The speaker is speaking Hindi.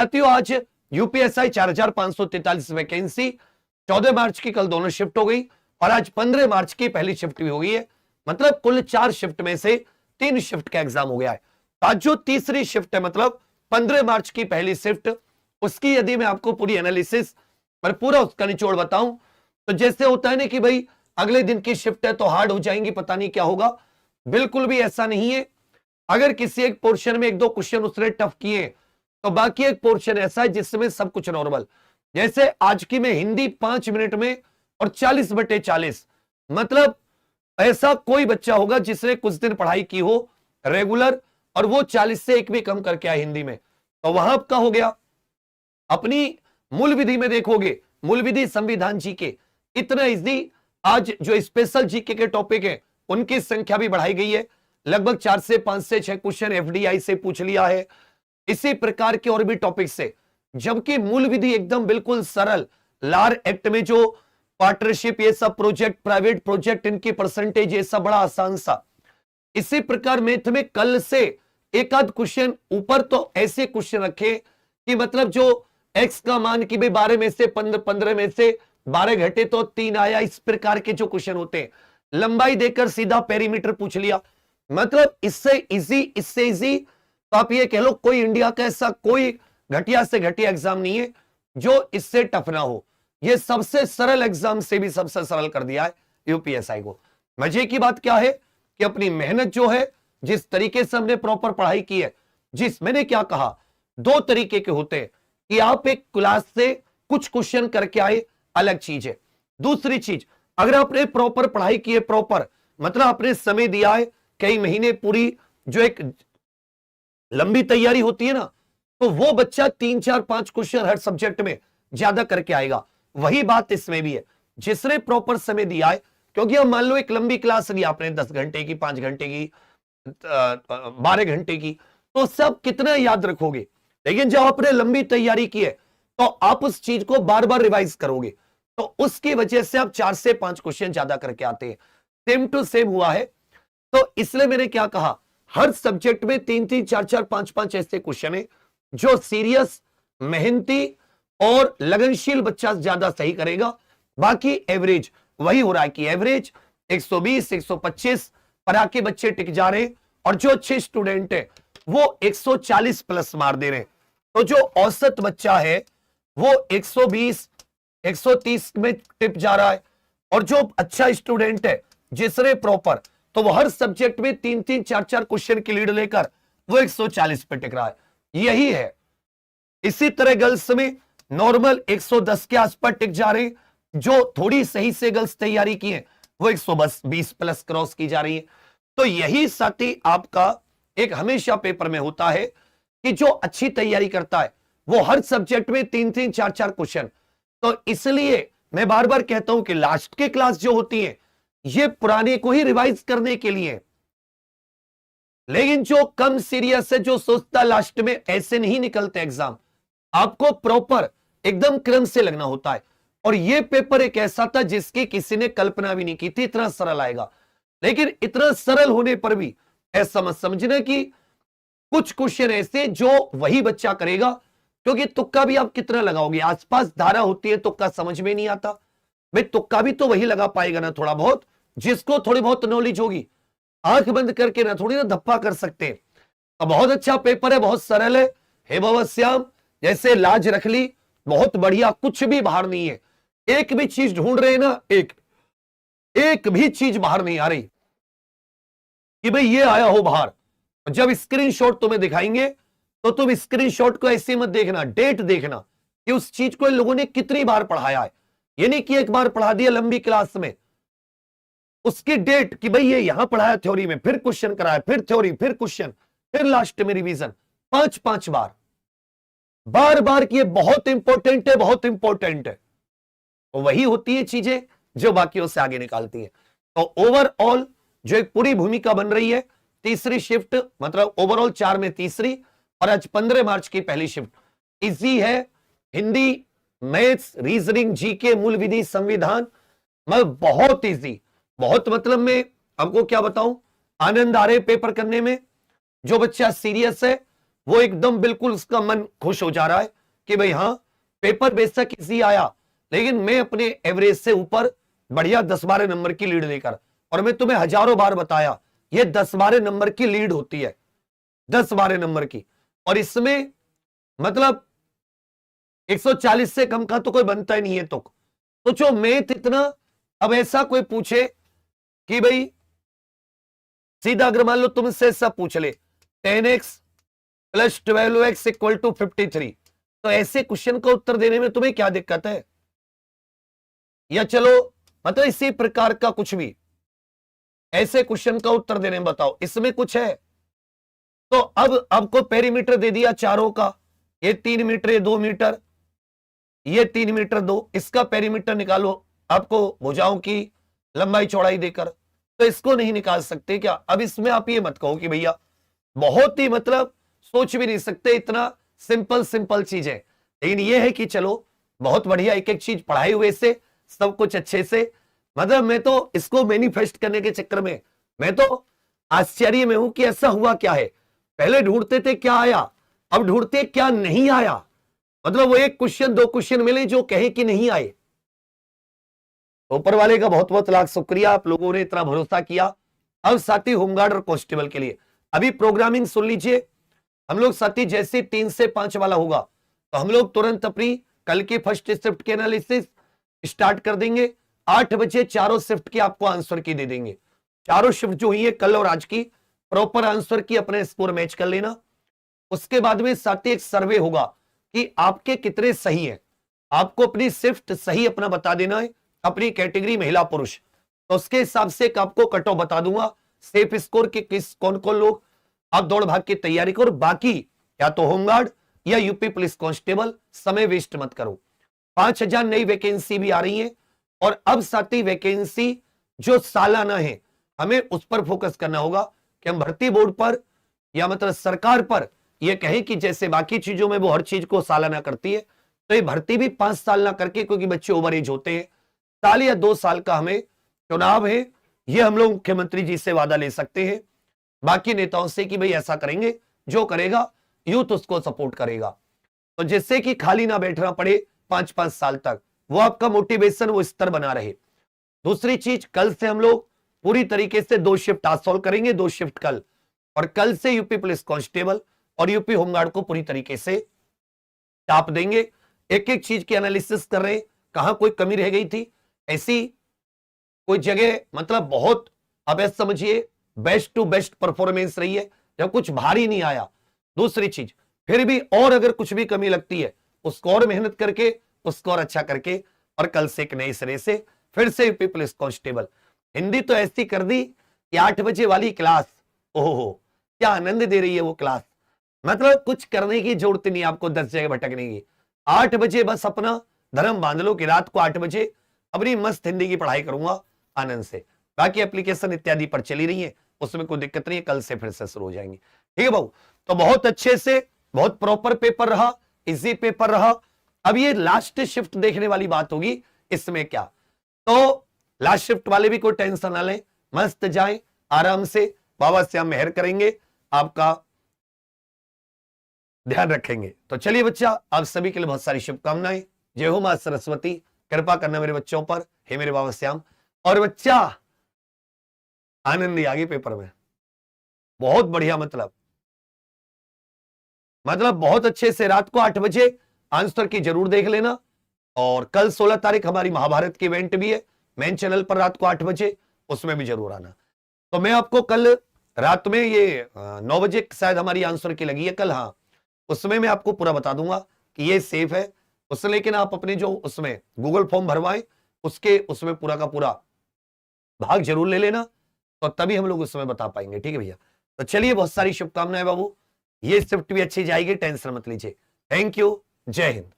साथियों आज यूपीएसआई 4543 वैकेंसी 14 मार्च की कल दोनों शिफ्ट हो गई और आज 15 मार्च की पहली शिफ्ट भी हो गई है। मतलब कुल 4 शिफ्ट में से 3 शिफ्ट का एग्जाम हो गया है। आज जो तीसरी शिफ्ट है मतलब 15 मार्च की पहली शिफ्ट, उसकी यदि मैं आपको पूरी एनालिसिस और पूरा उसका निचोड़ बताऊं तो जैसे होता है ना कि भाई अगले दिन की शिफ्ट है तो हार्ड हो जाएंगी, पता नहीं क्या होगा, बिल्कुल भी ऐसा नहीं है। अगर किसी एक पोर्शन में 1-2 क्वेश्चन उसने टफ किए तो बाकी एक पोर्शन ऐसा है जिसमें सब कुछ नॉर्मल। जैसे आज की में हिंदी 5 मिनट में और 40/40, मतलब ऐसा कोई बच्चा होगा जिसने कुछ दिन पढ़ाई की हो रेगुलर और वो 40 से 1 भी कम करके आए हिंदी में, तो वहां आपका हो गया। अपनी मूल विधि में देखोगे, मूल विधि संविधान जीके इतना इजी, आज जो स्पेशल जीके के टॉपिक है उनकी संख्या भी बढ़ाई गई है। लगभग 4 से 5 से 6 क्वेश्चन एफडीआई से पूछ लिया है, इसी प्रकार के और भी टॉपिक से। जबकि मूल विधि एकदम बिल्कुल सरल, लार एक्ट में जो पार्टनरशिप ये सब प्रोजेक्ट, प्राइवेट प्रोजेक्ट, इनकी परसेंटेज ये सब बड़ा आसान सा। इसी प्रकार मैथ में कल से एक आध क्वेश्चन ऊपर तो ऐसे क्वेश्चन रखे कि मतलब जो एक्स का मान की भाई 12 में से 15 में से 12 घटे तो 3 आया, इस प्रकार के जो क्वेश्चन होते हैं। लंबाई देकर सीधा पेरीमीटर पूछ लिया, मतलब इससे इजी तो आप ये कह लो कोई इंडिया का ऐसा कोई घटिया से घटिया एग्जाम नहीं है जो इससे टफ ना हो। ये सबसे सरल एग्जाम से भी सबसे सरल कर दिया है यूपीएसआई को। मजे की बात क्या है कि अपनी मेहनत जो है, जिस तरीके से हमने प्रॉपर पढ़ाई की है, मैंने क्या कहा 2 तरीके के होते हैं कि आप एक क्लास से कुछ क्वेश्चन करके आए, अलग चीज है। दूसरी चीज, अगर आपने प्रॉपर पढ़ाई की है, प्रॉपर मतलब आपने समय दिया है कई महीने, पूरी जो एक लंबी तैयारी होती है ना, तो वो बच्चा 3, 4, 5 क्वेश्चन हर सब्जेक्ट में ज्यादा करके आएगा। वही बात इसमें भी है, जिसने प्रॉपर समय दिया है। क्योंकि अब मान लो एक लंबी क्लास ली आपने 10 घंटे की, 5 घंटे की, 12 घंटे की, तो सब कितना याद रखोगे। लेकिन जब आपने लंबी तैयारी की है तो आप उस चीज को बार बार रिवाइज करोगे, तो उसकी वजह से आप 4 से 5 क्वेश्चन ज्यादा करके आते हैं। सेम टू सेम हुआ है। तो इसलिए मैंने क्या कहा, हर सब्जेक्ट में 3-3, 4-4, 5-5 ऐसे क्वेश्चन है जो सीरियस, मेहनती और लगनशील बच्चा ज्यादा सही करेगा। बाकी एवरेज वही हो रहा है कि एवरेज 120, 125 पर आके बच्चे टिक जा रहे हैं और जो अच्छे स्टूडेंट है वो 140 प्लस मार दे रहे हैं। तो जो औसत बच्चा है वो 120, 130 में टिप जा रहा है और जो अच्छा स्टूडेंट है जिसने प्रॉपर, तो वो हर सब्जेक्ट में 3-3, 4-4 क्वेश्चन की लीड लेकर वो 140 पे टिक रहा है। यही है। इसी तरह गर्ल्स में नॉर्मल 110 के आसपास टिक जा रहे हैं, जो थोड़ी सही से गर्ल्स तैयारी की है वो 120 प्लस क्रॉस की जा रही है। तो यही साथी आपका एक हमेशा पेपर में होता है कि जो अच्छी तैयारी करता है वो हर सब्जेक्ट में 3-3, 4-4 क्वेश्चन। तो इसलिए मैं बार बार कहता हूं कि लास्ट की क्लास जो होती है ये पुराने को ही रिवाइज करने के लिए। लेकिन जो कम सीरियस है, जो सोचता लास्ट में, ऐसे नहीं निकलते एग्जाम। आपको प्रॉपर एकदम क्रम से लगना होता है। और ये पेपर एक ऐसा था जिसकी किसी ने कल्पना भी नहीं की थी इतना सरल आएगा। लेकिन इतना सरल होने पर भी ऐसा मत समझना कि कुछ क्वेश्चन ऐसे जो वही बच्चा करेगा, क्योंकि तुक्का भी आप कितना लगाओगे, आसपास धारा होती है, तुक्का समझ में नहीं आता। भाई तुक्का भी तो वही लगा पाएगा ना थोड़ा बहुत, जिसको थोड़ी बहुत नॉलेज होगी। आंख बंद करके ना थोड़ी ना धप्पा कर सकते। तो बहुत अच्छा पेपर है, बहुत सरल है। हे भगवत श्याम, जैसे लाज रख ली, बहुत बढ़िया, कुछ भी बाहर नहीं है। एक भी चीज ढूंढ रहे हैं ना, एक भी चीज बाहर नहीं आ रही कि भाई ये आया हो बाहर। जब स्क्रीनशॉट तुम्हें दिखाएंगे तो तुम स्क्रीनशॉट को ऐसे मत देखना, डेट देखना कि उस चीज को इन लोगों ने कितनी बार पढ़ाया है। ये नहीं कि एक बार पढ़ा दिया लंबी क्लास में, उसकी डेट कि भाई ये यहां पढ़ाया थ्योरी में, फिर क्वेश्चन कराया, फिर थ्योरी, फिर क्वेश्चन, फिर लास्ट में रिवीजन, 5-5 बार बार कि ये बहुत इंपॉर्टेंट है, बहुत इंपॉर्टेंट है। तो वही होती है चीजें जो बाकियों से आगे निकालती है। तो ओवरऑल जो एक पूरी भूमिका बन रही है, तीसरी शिफ्ट मतलब ओवरऑल 4 में तीसरी और आज 15 मार्च की पहली शिफ्ट इजी है। हिंदी, मैथ्स, रीजनिंग, जीके, मूल विधि, संविधान, मतलब बहुत इजी, बहुत मतलब मैं आपको क्या बताऊं, आनंद आ रहे पेपर करने में। जो बच्चा सीरियस है वो एकदम बिल्कुल उसका मन खुश हो जा रहा है कि भाई हाँ, पेपर बेशक इजी आया, लेकिन मैं अपने एवरेज से ऊपर बढ़िया 10-12 नंबर की लीड लेकर, और मैं तुम्हें हजारों बार बताया ये 10-12 नंबर की लीड होती है, 10-12 नंबर की, और इसमें मतलब 140 से कम का तो कोई बनता ही नहीं है। तो सोचो मैथ इतना, अब ऐसा कोई पूछे कि भाई सीधा अगर मान लो तुमसे सब पूछ ले 10x + 12x = 53, तो ऐसे क्वेश्चन का उत्तर देने में तुम्हें क्या दिक्कत है? या चलो मतलब इसी प्रकार का कुछ भी ऐसे क्वेश्चन का उत्तर देने में बताओ, इसमें कुछ है? तो अब आपको पेरीमीटर दे दिया चारों का, ये 3 मीटर, ये 2 मीटर, ये 3 मीटर 2, इसका पेरीमीटर निकालो आपको भुजाओं की लंबाई चौड़ाई देकर, तो इसको नहीं निकाल सकते क्या? अब इसमें आप ये मत कहो कि भैया बहुत ही मतलब सोच भी नहीं सकते, इतना सिंपल सिंपल चीज है। लेकिन ये है कि चलो बहुत बढ़िया, एक एक चीज पढ़ाई हुए से सब कुछ अच्छे से, मतलब मैं तो इसको मैनिफेस्ट करने के चक्कर में मैं तो आश्चर्य में हूं कि ऐसा हुआ क्या है। पहले ढूंढते थे क्या आया, अब ढूंढते क्या नहीं आया। मतलब वो एक क्वेश्चन 2 क्वेश्चन मिले जो कहे कि नहीं आए। ऊपर वाले का बहुत बहुत लाख शुक्रिया, आप लोगों ने इतना भरोसा किया। अब साथी होमगार्ड और कांस्टेबल के लिए अभी प्रोग्रामिंग सुन लीजिए। हम लोग साथी जैसे 3 से 5 वाला होगा तो हम लोग तुरंत अपनी कल की फर्स्ट शिफ्ट के एनालिसिस स्टार्ट कर देंगे। 8 बजे चारों शिफ्ट की आपको आंसर की दे देंगे। चारों शिफ्ट जो हुई है कल और आज की, प्रॉपर आंसर की अपने स्कोर मैच कर लेना। उसके बाद में साथी एक सर्वे होगा कि आपके कितने सही है। आपको अपनी शिफ्ट सही अपना बता देना है, अपनी कैटेगरी महिला पुरुष, तो उसके हिसाब से आपको कट ऑफ बता दूंगा, सेफ स्कोर के किस कौन कौन लोग आप दौड़ भाग की तैयारी करो। बाकी या तो होमगार्ड या यूपी पुलिस कांस्टेबल, समय वेस्ट मत करो। 5000 नई वैकेंसी भी आ रही है, और अब साथी वैकेंसी जो सालाना है हमें उस पर फोकस करना होगा कि हम भर्ती बोर्ड पर या मतलब सरकार पर यह कहें कि जैसे बाकी चीजों में वो हर चीज को सालाना करती है, तो ये भर्ती भी 5 साल ना करके, क्योंकि बच्चे ओवर एज होते हैं, साल या 2 साल का हमें चुनाव है, ये हम लोग मुख्यमंत्री जी से वादा ले सकते हैं, बाकी नेताओं से कि भाई ऐसा करेंगे, जो करेगा यूथ उसको सपोर्ट करेगा, तो जिससे कि खाली ना बैठना पड़े 5-5 साल तक, वो आपका मोटिवेशन वो स्तर बना रहे। दूसरी चीज, कल से हम लोग पूरी तरीके से 2 शिफ्ट आज सॉल्व करेंगे, 2 शिफ्ट कल, और कल से यूपी पुलिस कांस्टेबल और यूपी होमगार्ड को पूरी तरीके से टाप देंगे। एक एक चीज की एनालिसिस कर रहे हैं, कहां कोई कमी रह गई थी, ऐसी कोई जगह मतलब बहुत, अब ऐसा समझिए बेस्ट टू बेस्ट परफॉर्मेंस रही है, जब कुछ भारी नहीं आया। दूसरी चीज, फिर भी और अगर कुछ भी कमी लगती है उसको और मेहनत करके उसको और अच्छा करके, और कल से एक नए सिरे से फिर से यूपी पुलिस कांस्टेबल। हिंदी तो ऐसी कर दी कि 8 बजे वाली क्लास, ओहो क्या आनंद दे रही है वो क्लास, मतलब कुछ करने की जरूरत नहीं आपको 10 जगह भटकने की। 8 बजे बस अपना धर्म बांध लो कि रात को 8 बजे अपनी मस्त हिंदी की पढ़ाई करूंगा आनंद से। बाकी एप्लीकेशन इत्यादि पर चली रही है, उसमें कोई दिक्कत नहीं है, कल से फिर से शुरू हो जाएंगे। ठीक है बाबू, तो बहुत अच्छे से बहुत प्रॉपर पेपर रहा, इजी पेपर रहा। अब ये लास्ट शिफ्ट देखने वाली बात होगी, इसमें क्या, तो लास्ट शिफ्ट वाले भी कोई टेंशन ना लें, मस्त जाएं आराम से, बाबा श्याम मेहर करेंगे, आपका ध्यान रखेंगे। तो चलिए बच्चा, आप सभी के लिए बहुत सारी शुभकामनाएं। जय हो मां सरस्वती, कृपा करना मेरे बच्चों पर, हे मेरे बाबा श्याम। और बच्चा आनंद ही आ गई पेपर में, बहुत बढ़िया, मतलब बहुत अच्छे से रात को 8 बजे आंसर की जरूर देख लेना। और कल 16 तारीख हमारी महाभारत की इवेंट भी है मेन चैनल पर रात को 8 बजे, उसमें भी जरूर आना। तो मैं आपको कल रात में ये 9 बजे शायद हमारी आंसर की लगी है कल, हाँ, उसमें मैं आपको पूरा बता दूंगा कि ये सेफ है उसमें, लेकिन आप अपने जो उसमें गूगल फॉर्म भरवाएं उसके उसमें पूरा का पूरा भाग जरूर ले लेना, तो तभी हम लोग उसमें बता पाएंगे। ठीक है भैया, तो चलिए बहुत सारी शुभकामनाएं बाबू, ये शिफ्ट भी अच्छी जाएगी, टेंशन मत लीजिए। थैंक यू, जय हिंद।